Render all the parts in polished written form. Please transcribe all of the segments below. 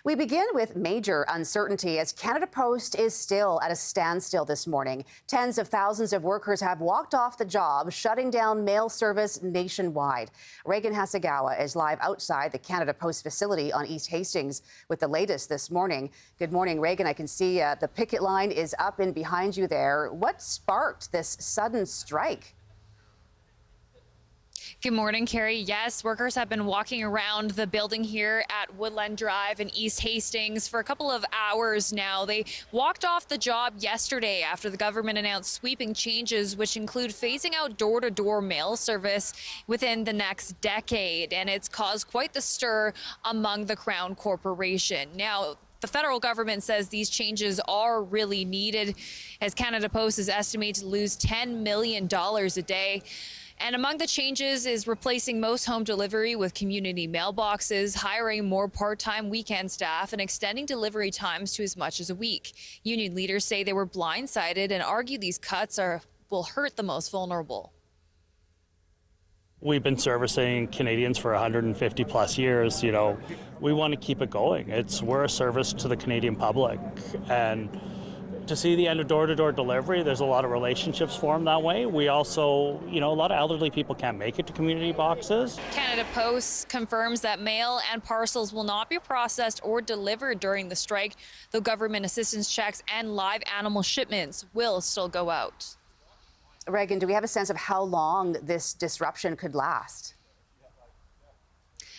We begin with major uncertainty as Canada Post is still at a standstill this morning. Tens of thousands of workers have walked off the job, shutting down mail service nationwide. Reagan Hasegawa is live outside the Canada Post facility on East Hastings with the latest this morning. Good morning, Reagan. I can see the picket line is up in behind you there. What sparked this sudden strike? Good morning, Carrie. Yes, workers have been walking around the building here at Woodland Drive in East Hastings for a couple of hours now. They walked off the job yesterday after the government announced sweeping changes, which include phasing out door-to-door mail service within the next decade. And it's caused quite the stir among the Crown Corporation. Now, the federal government says these changes are really needed, as Canada Post is estimated to lose $10 million a day. And among the changes is replacing most home delivery with community mailboxes, hiring more part-time weekend staff, and extending delivery times to as much as a week. Union leaders say they were blindsided and argue these cuts will hurt the most vulnerable. We've been servicing Canadians for 150 plus years. We want to keep it going. We're a service to the Canadian public, and to see the end of door-to-door delivery, there's a lot of relationships formed that way. We also, a lot of elderly people can't make it to community boxes. Canada Post confirms that mail and parcels will not be processed or delivered during the strike, though government assistance checks and live animal shipments will still go out. Reagan, do we have a sense of how long this disruption could last?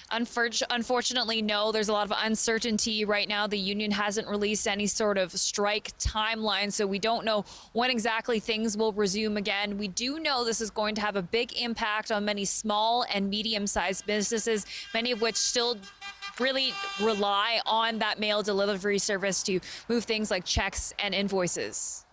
Unfortunately, no. There's a lot of uncertainty right now. The union hasn't released any sort of strike timeline, so we don't know when exactly things will resume again. We do know this is going to have a big impact on many small and medium-sized businesses, many of which still really rely on that mail delivery service to move things like checks and invoices.